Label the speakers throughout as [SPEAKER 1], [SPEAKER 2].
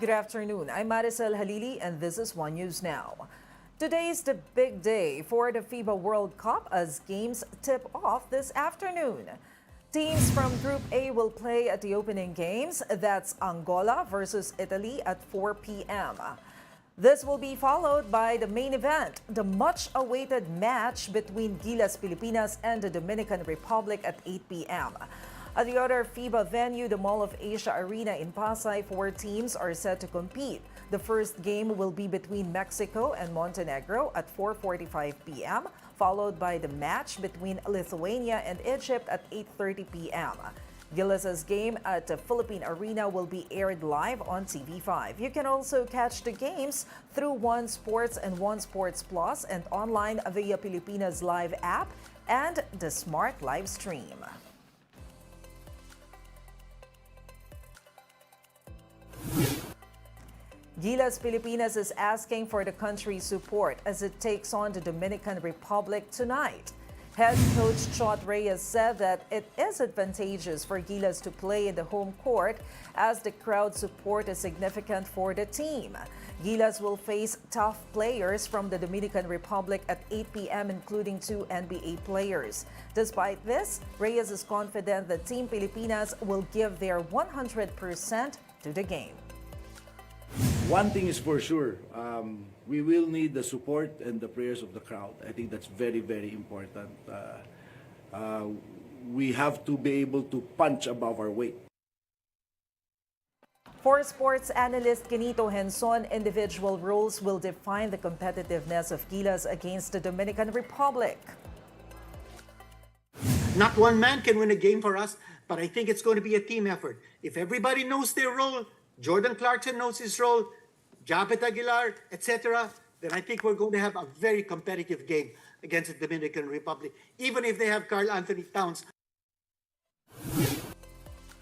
[SPEAKER 1] Good afternoon. I'm Maricel Halili and this is One News Now. Today is the big day for the FIBA World Cup as games tip off this afternoon. Teams from Group A will play at the opening games. That's Angola versus Italy at 4 p.m. This will be followed by the main event, the much-awaited match between Gilas, Pilipinas and the Dominican Republic at 8 p.m. At the other FIBA venue, the Mall of Asia Arena in Pasay, 4 teams are set to compete. The first game will be between Mexico and Montenegro at 4:45 p.m., followed by the match between Lithuania and Egypt at 8:30 p.m. Gilas' game at the Philippine Arena will be aired live on TV5. You can also catch the games through One Sports and One Sports Plus and online via Pilipinas Live app and the Smart Live Stream. Gilas Pilipinas is asking for the country's support as it takes on the Dominican Republic tonight. Head coach Chot Reyes said that it is advantageous for Gilas to play in the home court as the crowd support is significant for the team. Gilas will face tough players from the Dominican Republic at 8 p.m., including 2 NBA players. Despite this, Reyes is confident that Team Pilipinas will give their 100% to the game.
[SPEAKER 2] One thing is for sure, we will need the support and the prayers of the crowd. I think that's very, very important. We have to be able to punch above our weight.
[SPEAKER 1] For sports analyst Kenito Henson, individual roles will define the competitiveness of Gilas against the Dominican Republic.
[SPEAKER 3] Not one man can win a game for us, but I think it's going to be a team effort. If everybody knows their role, Jordan Clarkson knows his role, Japet Aguilar, etc., then I think we're going to have a very competitive game against the Dominican Republic, even if they have Karl Anthony Towns.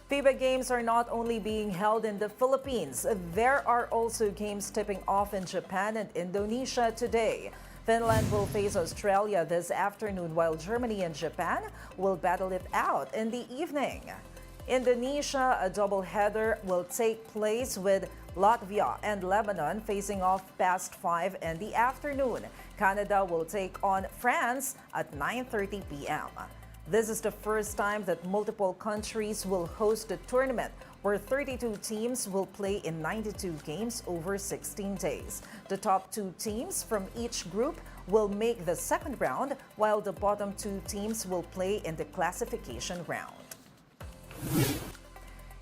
[SPEAKER 1] FIBA games are not only being held in the Philippines. There are also games tipping off in Japan and Indonesia today. Finland will face Australia this afternoon, while Germany and Japan will battle it out in the evening. Indonesia, a doubleheader, will take place with Latvia and Lebanon facing off past 5 in the afternoon. Canada will take on France at 9:30 p.m. This is the first time that multiple countries will host a tournament where 32 teams will play in 92 games over 16 days. The top 2 teams from each group will make the second round, while the bottom 2 teams will play in the classification round.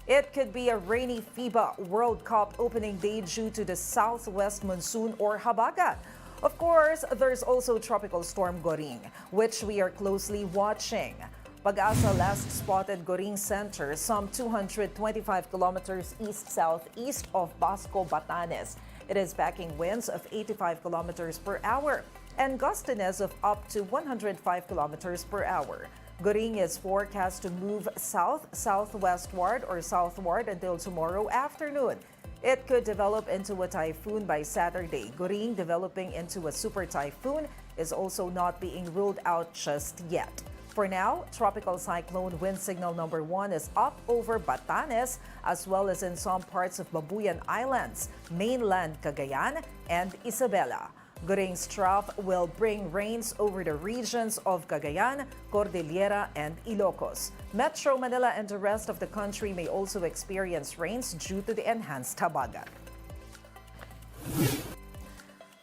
[SPEAKER 1] It could be a rainy FIBA World Cup opening day due to the southwest monsoon or habagat. Of course, there's also Tropical Storm Goring, which we are closely watching. Pag-asa last spotted Goring Center some 225 kilometers east-southeast of Basco, Batanes. It is backing winds of 85 kilometers per hour and gustiness of up to 105 kilometers per hour. Goring is forecast to move south-southwestward or southward until tomorrow afternoon. It could develop into a typhoon by Saturday. Goring developing into a super typhoon is also not being ruled out just yet. For now, tropical cyclone wind signal number 1 is up over Batanes as well as in some parts of Babuyan Islands, mainland Cagayan, and Isabela. Goring's trough will bring rains over the regions of Cagayan, Cordillera, and Ilocos. Metro Manila and the rest of the country may also experience rains due to the enhanced habagat.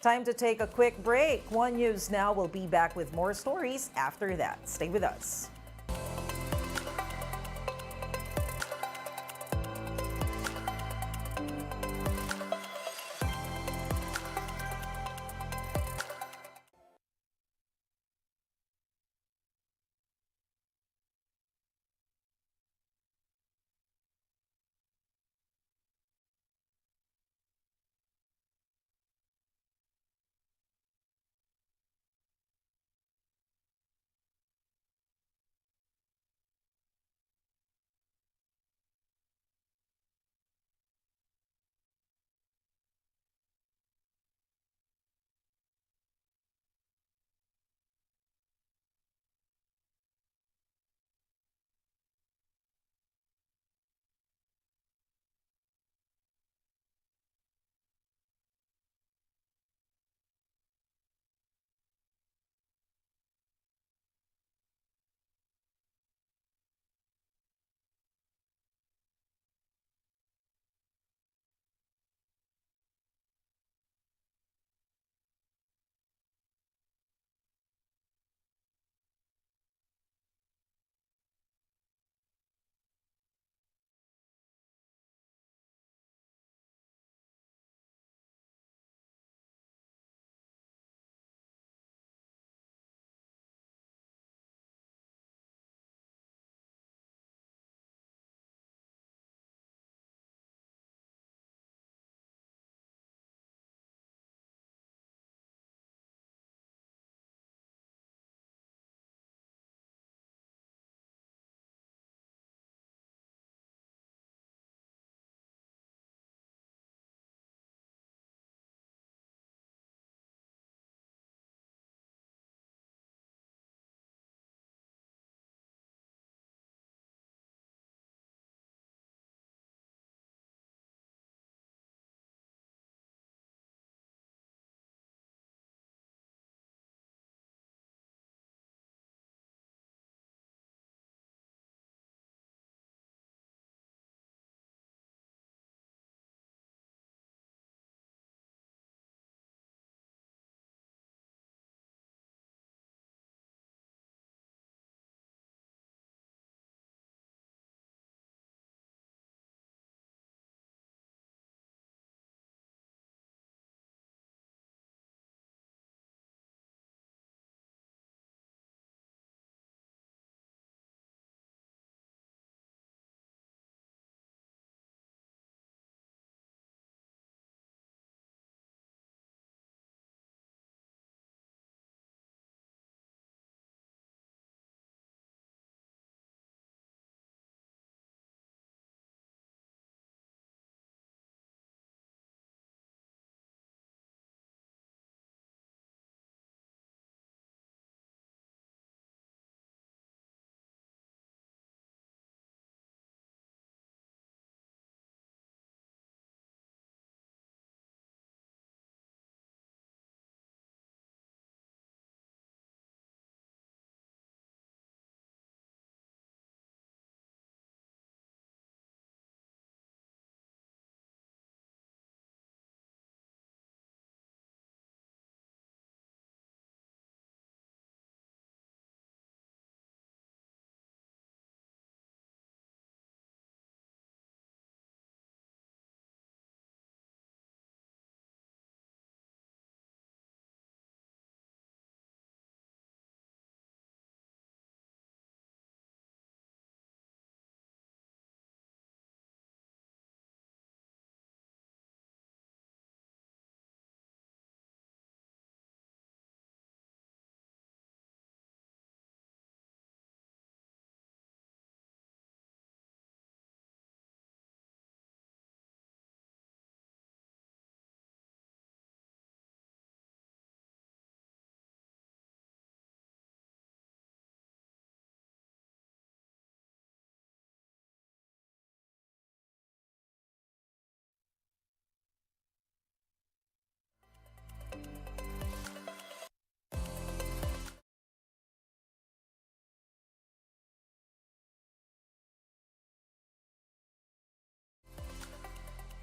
[SPEAKER 1] Time to take a quick break. One News Now will be back with more stories after that. Stay with us.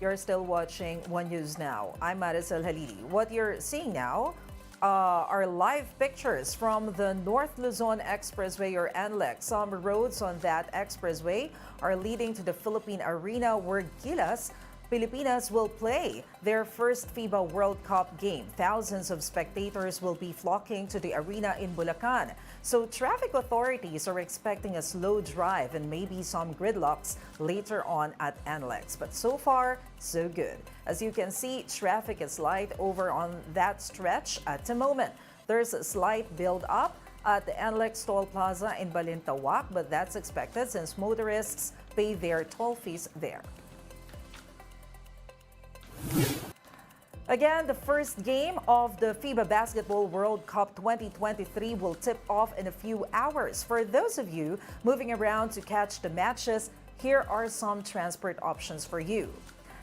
[SPEAKER 1] You're still watching One News Now. I'm Maricel Halili. What you're seeing now are live pictures from the North Luzon Expressway or NLEX. Some roads on that expressway are leading to the Philippine Arena where Gilas, Filipinas will play their first FIBA World Cup game. Thousands of spectators will be flocking to the arena in Bulacan. So traffic authorities are expecting a slow drive and maybe some gridlocks later on at NLEX. But so far, so good. As you can see, traffic is light over on that stretch at the moment. There's a slight build-up at the NLEX Toll Plaza in Balintawak, but that's expected since motorists pay their toll fees there. Again, the first game of the FIBA Basketball World Cup 2023 will tip off in a few hours. For those of you moving around to catch the matches, here are some transport options for you.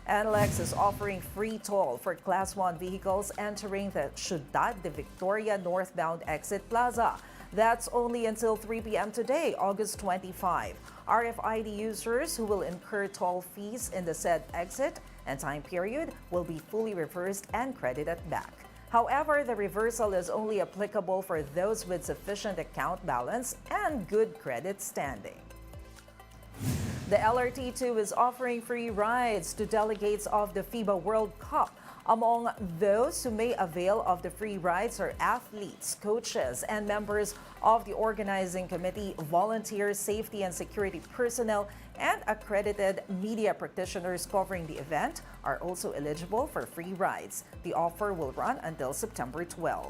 [SPEAKER 1] NLEX is offering free toll for Class 1 vehicles entering the Ciudad de Victoria northbound exit plaza. That's only until 3 p.m. today, August 25. RFID users who will incur toll fees in the said exit and time period will be fully reversed and credited back. However, the reversal is only applicable for those with sufficient account balance and good credit standing. The LRT2 is offering free rides to delegates of the FIBA World Cup. Among those who may avail of the free rides are athletes, coaches, and members of the organizing committee, volunteers, safety and security personnel, and accredited media practitioners covering the event are also eligible for free rides. The offer will run until September 12.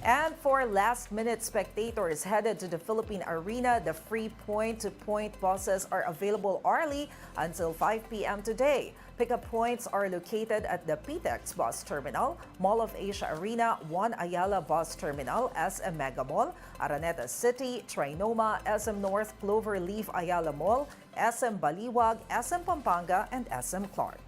[SPEAKER 1] And for last-minute spectators headed to the Philippine Arena, the free point-to-point buses are available early until 5 p.m. today. Pickup points are located at the PTEX Bus Terminal, Mall of Asia Arena, One Ayala Bus Terminal, SM Mega Mall, Araneta City, Trinoma, SM North, Cloverleaf Ayala Mall, SM Baliwag, SM Pampanga, and SM Clark.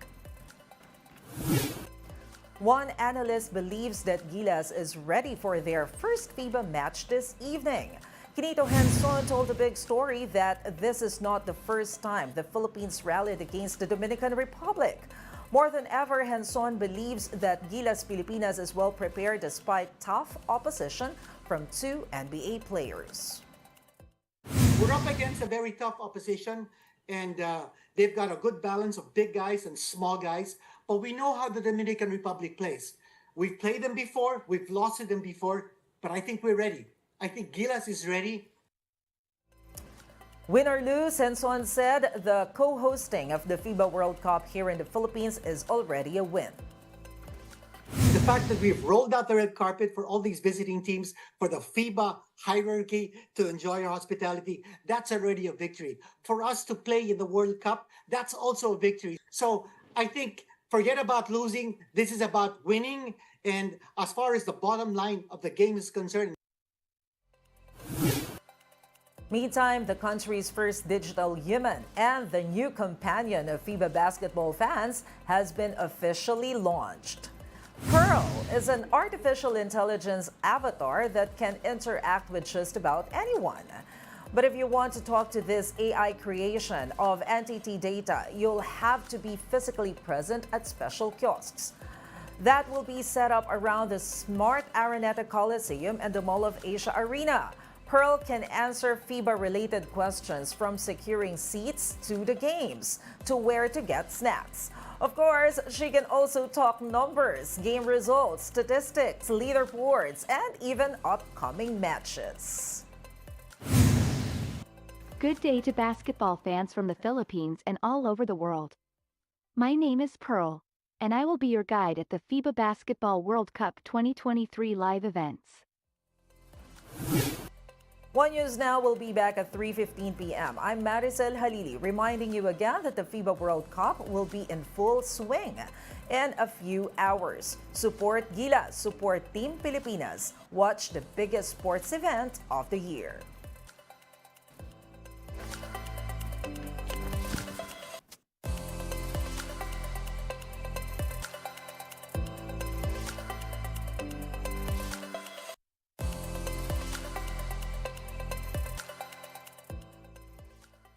[SPEAKER 1] One analyst believes that Gilas is ready for their first FIBA match this evening. Quinito Henson told the Big Story that this is not the first time the Philippines rallied against the Dominican Republic. More than ever, Henson believes that Gilas Filipinas is well prepared despite tough opposition from two NBA players.
[SPEAKER 3] We're up against a very tough opposition, and they've got a good balance of big guys and small guys. But we know how the Dominican Republic plays. We've played them before, we've lost to them before, but I think we're ready. I think Gilas is ready.
[SPEAKER 1] Win or lose, Henson said the co-hosting of the FIBA World Cup here in the Philippines is already a win.
[SPEAKER 3] The fact that we've rolled out the red carpet for all these visiting teams, for the FIBA hierarchy to enjoy our hospitality, that's already a victory. For us to play in the World Cup, that's also a victory. So I think forget about losing. This is about winning. And as far as the bottom line of the game is concerned.
[SPEAKER 1] Meantime, the country's first digital human and the new companion of FIBA basketball fans has been officially launched. Pearl is an artificial intelligence avatar that can interact with just about anyone. But if you want to talk to this AI creation of NTT data, you'll have to be physically present at special kiosks. That will be set up around the Smart Araneta Coliseum and the Mall of Asia Arena. Pearl can answer FIBA-related questions from securing seats to the games, to where to get snacks. Of course, she can also talk numbers, game results, statistics, leaderboards, and even upcoming matches.
[SPEAKER 4] Good day to basketball fans from the Philippines and all over the world. My name is Pearl, and I will be your guide at the FIBA Basketball World Cup 2023 live events.
[SPEAKER 1] One News Now will be back at 3:15 p.m. I'm Maricel Halili, reminding you again that the FIBA World Cup will be in full swing in a few hours. Support Gilas, support Team Pilipinas. Watch the biggest sports event of the year.